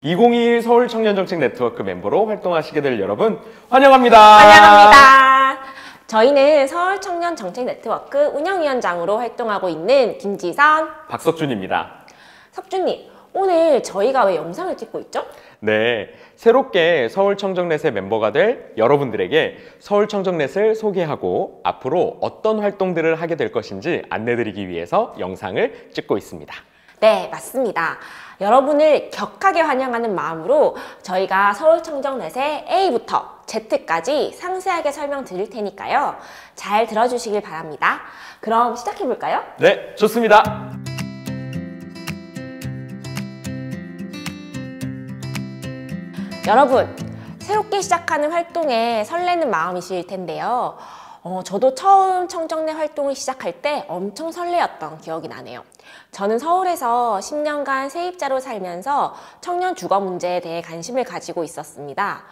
2021 서울청년정책 네트워크 멤버로 활동하시게 될 여러분 환영합니다. 환영합니다. 저희는 서울청년정책네트워크 운영위원장으로 활동하고 있는 김지선, 박석준입니다. 석준님, 오늘 저희가 왜 영상을 찍고 있죠? 네, 새롭게 서울청정넷의 멤버가 될 여러분들에게 서울청정넷을 소개하고 앞으로 어떤 활동들을 하게 될 것인지 안내드리기 위해서 영상을 찍고 있습니다. 네, 맞습니다. 여러분을 격하게 환영하는 마음으로 저희가 서울청정넷의 A부터 Z까지 상세하게 설명드릴 테니까요. 잘 들어주시길 바랍니다. 그럼 시작해볼까요? 네, 좋습니다. 여러분, 새롭게 시작하는 활동에 설레는 마음이실 텐데요. 저도 처음 청정net 활동을 시작할 때 엄청 설레었던 기억이 나네요. 저는 서울에서 10년간 세입자로 살면서 청년 주거 문제에 대해 관심을 가지고 있었습니다.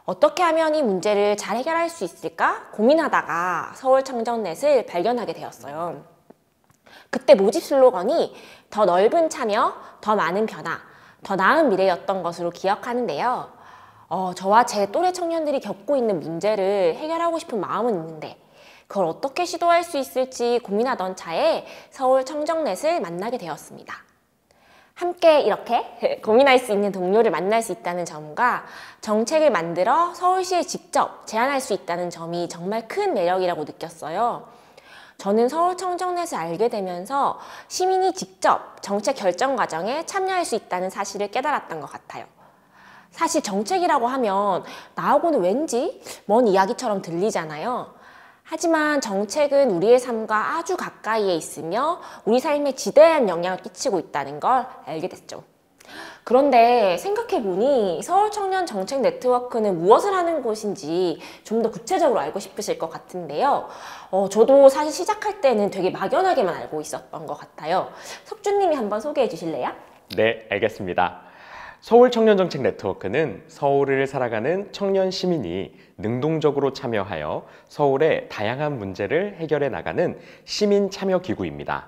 어떻게 하면 이 문제를 잘 해결할 수 있을까 고민하다가 서울 청정넷을 발견하게 되었어요. 그때 모집 슬로건이 더 넓은 참여, 더 많은 변화, 더 나은 미래였던 것으로 기억하는데요. 저와 제 또래 청년들이 겪고 있는 문제를 해결하고 싶은 마음은 있는데 그걸 어떻게 시도할 수 있을지 고민하던 차에 서울 청정넷을 만나게 되었습니다. 함께 이렇게 고민할 수 있는 동료를 만날 수 있다는 점과 정책을 만들어 서울시에 직접 제안할 수 있다는 점이 정말 큰 매력이라고 느꼈어요. 저는 서울 청정넷을 알게 되면서 시민이 직접 정책 결정 과정에 참여할 수 있다는 사실을 깨달았던 것 같아요. 사실 정책이라고 하면 나하고는 왠지 먼 이야기처럼 들리잖아요. 하지만 정책은 우리의 삶과 아주 가까이에 있으며 우리 삶에 지대한 영향을 끼치고 있다는 걸 알게 됐죠. 그런데 생각해보니 서울청년정책네트워크는 무엇을 하는 곳인지 좀 더 구체적으로 알고 싶으실 것 같은데요. 저도 사실 시작할 때는 되게 막연하게만 알고 있었던 것 같아요. 석준님이 한번 소개해 주실래요? 네, 알겠습니다. 서울청년정책네트워크는 서울을 살아가는 청년 시민이 능동적으로 참여하여 서울의 다양한 문제를 해결해 나가는 시민 참여 기구입니다.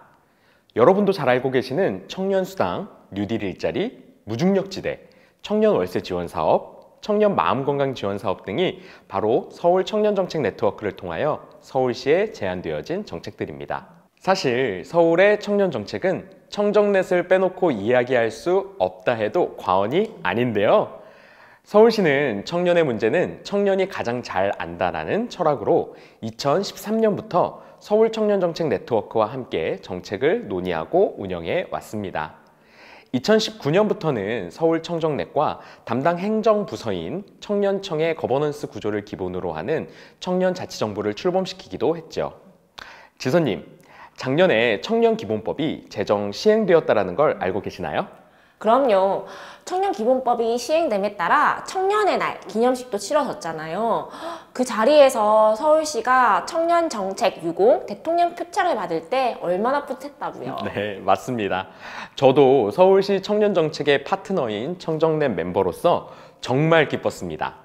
여러분도 잘 알고 계시는 청년수당, 뉴딜 일자리, 무중력지대, 청년 월세 지원 사업, 청년 마음건강 지원 사업 등이 바로 서울청년정책네트워크를 통하여 서울시에 제안되어진 정책들입니다. 사실 서울의 청년 정책은 청정넷을 빼놓고 이야기할 수 없다 해도 과언이 아닌데요. 서울시는 청년의 문제는 청년이 가장 잘 안다라는 철학으로 2013년부터 서울청년정책네트워크와 함께 정책을 논의하고 운영해 왔습니다. 2019년부터는 서울청정넷과 담당 행정부서인 청년청의 거버넌스 구조를 기본으로 하는 청년자치정부를 출범시키기도 했죠. 지선님, 작년에 청년기본법이 제정 시행되었다는 걸 알고 계시나요? 그럼요. 청년기본법이 시행됨에 따라 청년의 날 기념식도 치러졌잖아요. 그 자리에서 서울시가 청년정책 유공 대통령 표창을 받을 때 얼마나 뿌듯했다고요. 네, 맞습니다. 저도 서울시 청년정책의 파트너인 청정넷 멤버로서 정말 기뻤습니다.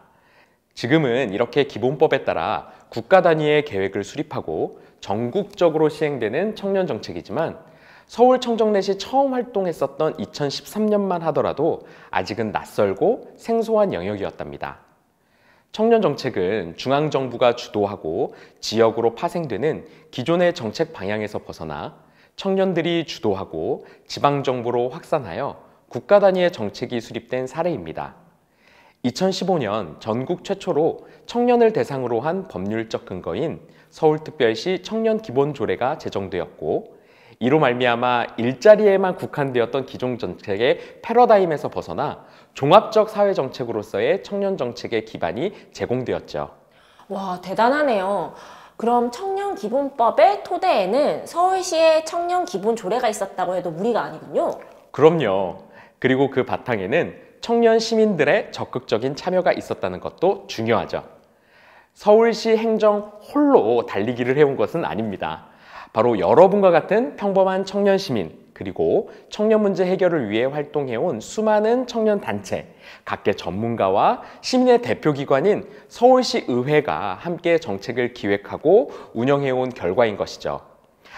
지금은 이렇게 기본법에 따라 국가 단위의 계획을 수립하고 전국적으로 시행되는 청년정책이지만 서울 청정넷이 처음 활동했었던 2013년만 하더라도 아직은 낯설고 생소한 영역이었답니다. 청년정책은 중앙정부가 주도하고 지역으로 파생되는 기존의 정책 방향에서 벗어나 청년들이 주도하고 지방정부로 확산하여 국가 단위의 정책이 수립된 사례입니다. 2015년 전국 최초로 청년을 대상으로 한 법률적 근거인 서울특별시 청년기본조례가 제정되었고 이로 말미암아 일자리에만 국한되었던 기존 정책의 패러다임에서 벗어나 종합적 사회정책으로서의 청년정책의 기반이 제공되었죠. 와, 대단하네요. 그럼 청년기본법의 토대에는 서울시의 청년기본조례가 있었다고 해도 무리가 아니군요. 그럼요. 그리고 그 바탕에는 청년 시민들의 적극적인 참여가 있었다는 것도 중요하죠. 서울시 행정 홀로 달리기를 해온 것은 아닙니다. 바로 여러분과 같은 평범한 청년 시민, 그리고 청년 문제 해결을 위해 활동해온 수많은 청년 단체, 각계 전문가와 시민의 대표기관인 서울시 의회가 함께 정책을 기획하고 운영해온 결과인 것이죠.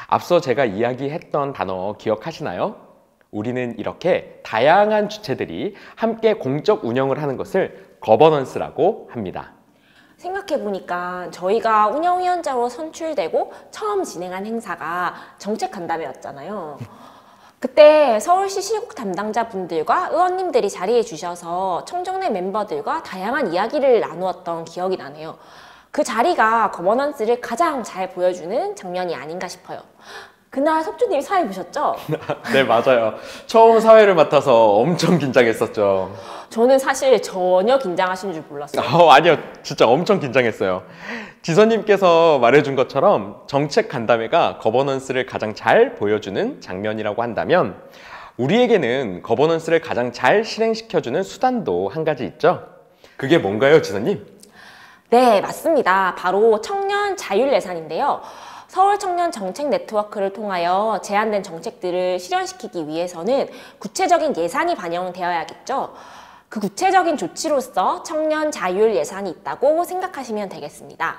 앞서 제가 이야기했던 단어 기억하시나요? 우리는 이렇게 다양한 주체들이 함께 공적 운영을 하는 것을 거버넌스라고 합니다. 생각해보니까 저희가 운영위원장으로 선출되고 처음 진행한 행사가 정책 간담회였잖아요. 그때 서울시 시국 담당자분들과 의원님들이 자리해 주셔서 청정내 멤버들과 다양한 이야기를 나누었던 기억이 나네요. 그 자리가 거버넌스를 가장 잘 보여주는 장면이 아닌가 싶어요. 그날 석주님이 사회 보셨죠? 네, 맞아요. 처음 사회를 맡아서 엄청 긴장했었죠. 저는 사실 전혀 긴장하시는 줄 몰랐어요. 아니요. 진짜 엄청 긴장했어요. 지선님께서 말해준 것처럼 정책 간담회가 거버넌스를 가장 잘 보여주는 장면이라고 한다면 우리에게는 거버넌스를 가장 잘 실행시켜주는 수단도 한 가지 있죠? 그게 뭔가요, 지선님? 네, 맞습니다. 바로 청년 자율 예산인데요. 서울 청년 정책 네트워크를 통하여 제안된 정책들을 실현시키기 위해서는 구체적인 예산이 반영되어야겠죠. 그 구체적인 조치로서 청년 자율 예산이 있다고 생각하시면 되겠습니다.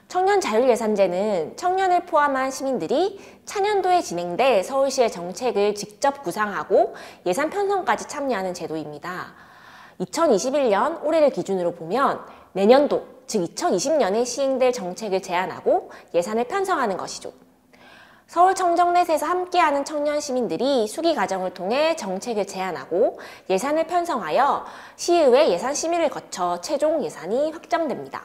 청년 자율 예산제는 청년을 포함한 시민들이 차년도에 진행될 서울시의 정책을 직접 구상하고 예산 편성까지 참여하는 제도입니다. 2021년 올해를 기준으로 보면 내년도, 즉 2020년에 시행될 정책을 제안하고 예산을 편성하는 것이죠. 서울 청정넷에서 함께하는 청년 시민들이 수기 과정을 통해 정책을 제안하고 예산을 편성하여 시의회 예산 심의를 거쳐 최종 예산이 확정됩니다.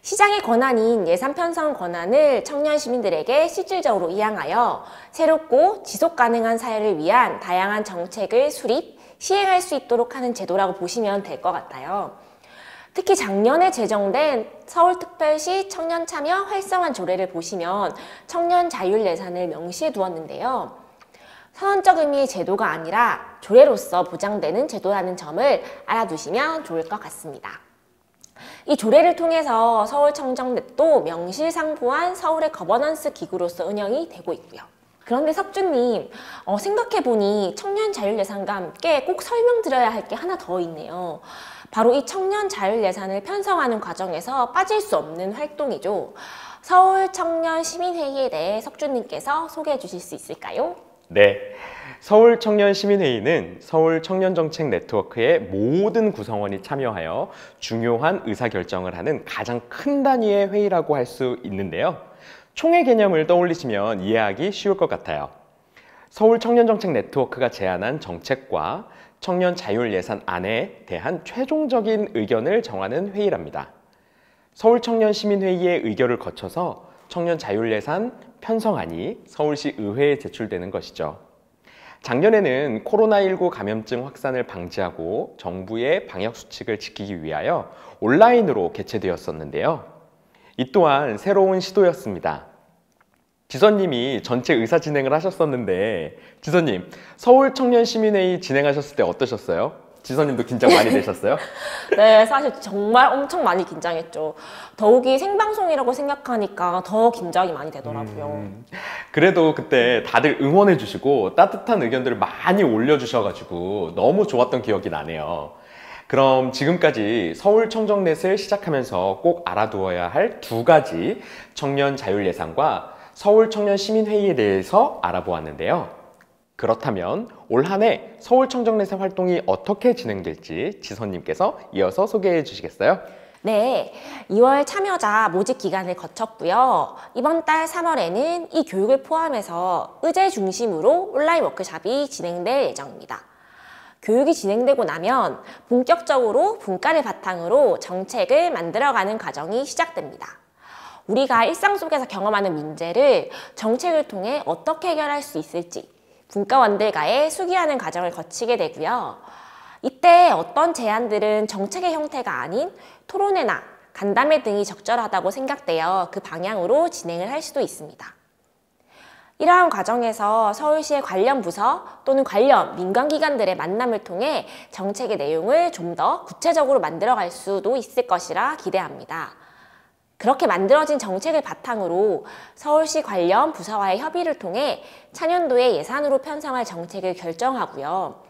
시장의 권한인 예산 편성 권한을 청년 시민들에게 실질적으로 이양하여 새롭고 지속 가능한 사회를 위한 다양한 정책을 수립, 시행할 수 있도록 하는 제도라고 보시면 될 것 같아요. 특히 작년에 제정된 서울특별시 청년참여 활성화 조례를 보시면 청년 자율 예산을 명시해 두었는데요. 선언적 의미의 제도가 아니라 조례로서 보장되는 제도라는 점을 알아두시면 좋을 것 같습니다. 이 조례를 통해서 서울청정넷도 명실상부한 서울의 거버넌스 기구로서 운영이 되고 있고요. 그런데 석주님, 생각해보니 청년 자율 예산과 함께 꼭 설명드려야 할 게 하나 더 있네요. 바로 이 청년 자율 예산을 편성하는 과정에서 빠질 수 없는 활동이죠. 서울 청년 시민회의에 대해 석주님께서 소개해 주실 수 있을까요? 네. 서울 청년 시민회의는 서울 청년 정책 네트워크의 모든 구성원이 참여하여 중요한 의사결정을 하는 가장 큰 단위의 회의라고 할 수 있는데요. 총회 개념을 떠올리시면 이해하기 쉬울 것 같아요. 서울 청년 정책 네트워크가 제안한 정책과 청년 자율 예산안에 대한 최종적인 의견을 정하는 회의랍니다. 서울 청년 시민회의의 의결을 거쳐서 청년 자율 예산 편성안이 서울시 의회에 제출되는 것이죠. 작년에는 코로나19 감염증 확산을 방지하고 정부의 방역 수칙을 지키기 위하여 온라인으로 개최되었었는데요. 이 또한 새로운 시도였습니다. 지선님이 전체 의사 진행을 하셨었는데 지선님, 서울 청년 시민회의 진행하셨을 때 어떠셨어요? 지선님도 긴장 많이 되셨어요? 네, 사실 정말 엄청 많이 긴장했죠. 더욱이 생방송이라고 생각하니까 더 긴장이 많이 되더라고요. 그래도 그때 다들 응원해 주시고 따뜻한 의견들을 많이 올려주셔가지고 너무 좋았던 기억이 나네요. 그럼 지금까지 서울 청정넷을 시작하면서 꼭 알아두어야 할 두 가지 청년 자율 예산과 서울 청년 시민회의에 대해서 알아보았는데요. 그렇다면 올 한 해 서울 청정넷의 활동이 어떻게 진행될지 지선님께서 이어서 소개해 주시겠어요? 네, 2월 참여자 모집 기간을 거쳤고요. 이번 달 3월에는 이 교육을 포함해서 의제 중심으로 온라인 워크숍이 진행될 예정입니다. 교육이 진행되고 나면 본격적으로 분과를 바탕으로 정책을 만들어가는 과정이 시작됩니다. 우리가 일상 속에서 경험하는 문제를 정책을 통해 어떻게 해결할 수 있을지 분과원들과의 수기하는 과정을 거치게 되고요. 이때 어떤 제안들은 정책의 형태가 아닌 토론회나 간담회 등이 적절하다고 생각되어 그 방향으로 진행을 할 수도 있습니다. 이러한 과정에서 서울시의 관련 부서 또는 관련 민간기관들의 만남을 통해 정책의 내용을 좀 더 구체적으로 만들어갈 수도 있을 것이라 기대합니다. 그렇게 만들어진 정책을 바탕으로 서울시 관련 부서와의 협의를 통해 차년도에 예산으로 편성할 정책을 결정하고요.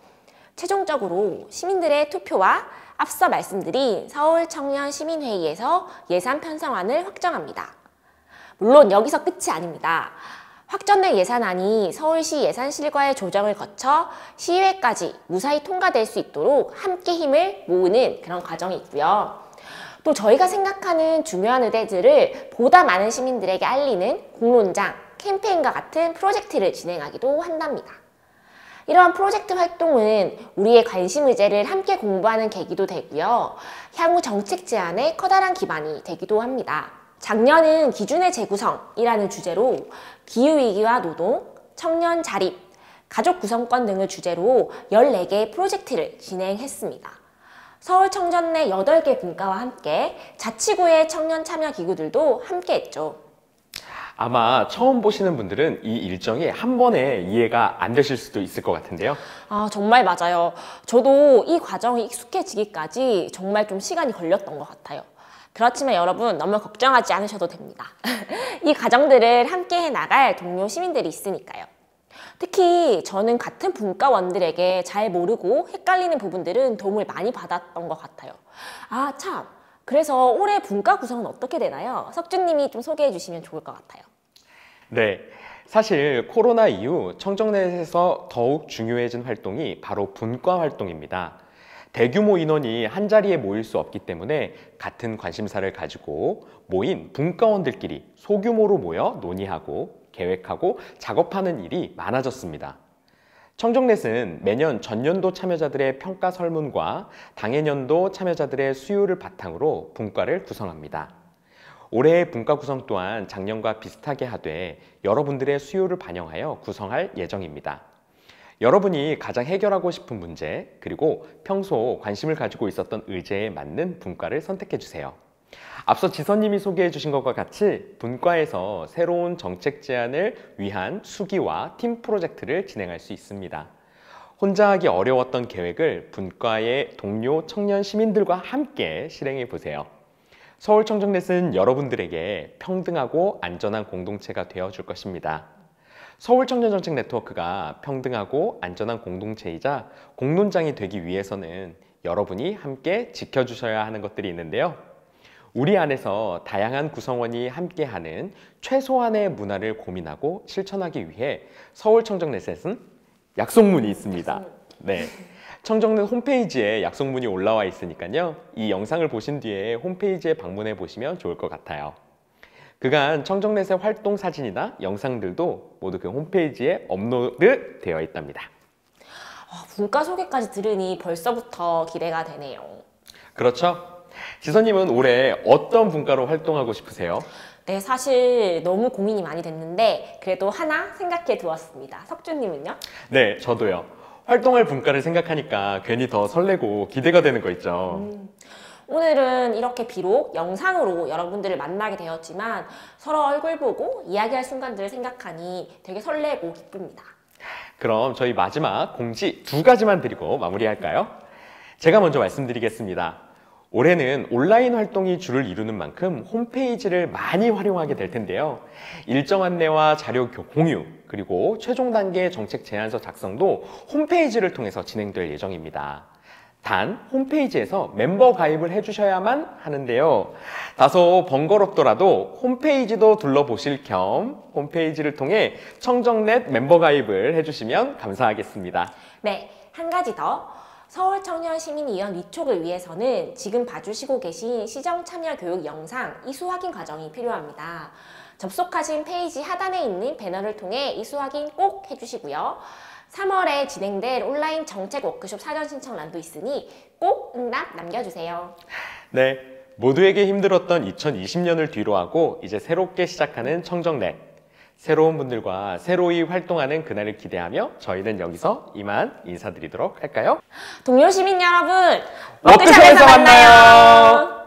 최종적으로 시민들의 투표와 앞서 말씀드린 서울 청년 시민회의에서 예산 편성안을 확정합니다. 물론 여기서 끝이 아닙니다. 확정된 예산안이 서울시 예산실과의 조정을 거쳐 시의회까지 무사히 통과될 수 있도록 함께 힘을 모으는 그런 과정이 있고요. 또 저희가 생각하는 중요한 의제들을 보다 많은 시민들에게 알리는 공론장, 캠페인과 같은 프로젝트를 진행하기도 한답니다. 이러한 프로젝트 활동은 우리의 관심 의제를 함께 공부하는 계기도 되고요. 향후 정책 제안에 커다란 기반이 되기도 합니다. 작년은 기준의 재구성이라는 주제로 기후위기와 노동, 청년 자립, 가족 구성권 등을 주제로 14개의 프로젝트를 진행했습니다. 서울 청전 내 8개 분과와 함께 자치구의 청년 참여 기구들도 함께 했죠. 아마 처음 보시는 분들은 이 일정이 한 번에 이해가 안 되실 수도 있을 것 같은데요. 정말 맞아요. 저도 이 과정이 익숙해지기까지 정말 좀 시간이 걸렸던 것 같아요. 그렇지만 여러분 너무 걱정하지 않으셔도 됩니다. 이 과정들을 함께 해나갈 동료 시민들이 있으니까요. 특히 저는 같은 분과원들에게 잘 모르고 헷갈리는 부분들은 도움을 많이 받았던 것 같아요. 참! 그래서 올해 분과 구성은 어떻게 되나요? 석준님이 좀 소개해 주시면 좋을 것 같아요. 네, 사실 코로나 이후 청정넷에서 더욱 중요해진 활동이 바로 분과 활동입니다. 대규모 인원이 한자리에 모일 수 없기 때문에 같은 관심사를 가지고 모인 분과원들끼리 소규모로 모여 논의하고 계획하고 작업하는 일이 많아졌습니다. 청정넷은 매년 전년도 참여자들의 평가 설문과 당해년도 참여자들의 수요를 바탕으로 분과를 구성합니다. 올해의 분과 구성 또한 작년과 비슷하게 하되 여러분들의 수요를 반영하여 구성할 예정입니다. 여러분이 가장 해결하고 싶은 문제, 그리고 평소 관심을 가지고 있었던 의제에 맞는 분과를 선택해 주세요. 앞서 지선님이 소개해 주신 것과 같이 분과에서 새로운 정책 제안을 위한 수기와 팀 프로젝트를 진행할 수 있습니다. 혼자 하기 어려웠던 계획을 분과의 동료 청년 시민들과 함께 실행해 보세요. 서울청정넷은 여러분들에게 평등하고 안전한 공동체가 되어줄 것입니다. 서울청년정책 네트워크가 평등하고 안전한 공동체이자 공론장이 되기 위해서는 여러분이 함께 지켜주셔야 하는 것들이 있는데요. 우리 안에서 다양한 구성원이 함께하는 최소한의 문화를 고민하고 실천하기 위해 서울청정넷에는 약속문이 있습니다. 네, 청정넷 홈페이지에 약속문이 올라와 있으니까요. 이 영상을 보신 뒤에 홈페이지에 방문해 보시면 좋을 것 같아요. 그간 청정넷의 활동 사진이나 영상들도 모두 그 홈페이지에 업로드 되어 있답니다. 분과 소개까지 들으니 벌써부터 기대가 되네요. 그렇죠? 지선님은 올해 어떤 분과로 활동하고 싶으세요? 네, 사실 너무 고민이 많이 됐는데 그래도 하나 생각해 두었습니다. 석준님은요? 네, 저도요. 활동할 분과를 생각하니까 괜히 더 설레고 기대가 되는 거 있죠. 오늘은 이렇게 비록 영상으로 여러분들을 만나게 되었지만 서로 얼굴 보고 이야기할 순간들을 생각하니 되게 설레고 기쁩니다. 그럼 저희 마지막 공지 2가지만 드리고 마무리할까요? 제가 먼저 말씀드리겠습니다. 올해는 온라인 활동이 주를 이루는 만큼 홈페이지를 많이 활용하게 될 텐데요. 일정 안내와 자료 공유, 그리고 최종 단계 정책 제안서 작성도 홈페이지를 통해서 진행될 예정입니다. 단 홈페이지에서 멤버 가입을 해주셔야만 하는데요. 다소 번거롭더라도 홈페이지도 둘러보실 겸 홈페이지를 통해 청정넷 멤버 가입을 해주시면 감사하겠습니다. 네, 한 가지 더. 서울청년시민위원 위촉을 위해서는 지금 봐주시고 계신 시정참여교육 영상 이수 확인 과정이 필요합니다. 접속하신 페이지 하단에 있는 배너를 통해 이수 확인 꼭 해주시고요. 3월에 진행될 온라인 정책 워크숍 사전 신청란도 있으니 꼭 응답 남겨주세요. 네, 모두에게 힘들었던 2020년을 뒤로하고 이제 새롭게 시작하는 청정넷. 새로운 분들과 새로이 활동하는 그날을 기대하며 저희는 여기서 이만 인사드리도록 할까요? 동료 시민 여러분, 워크숍에서 만나요.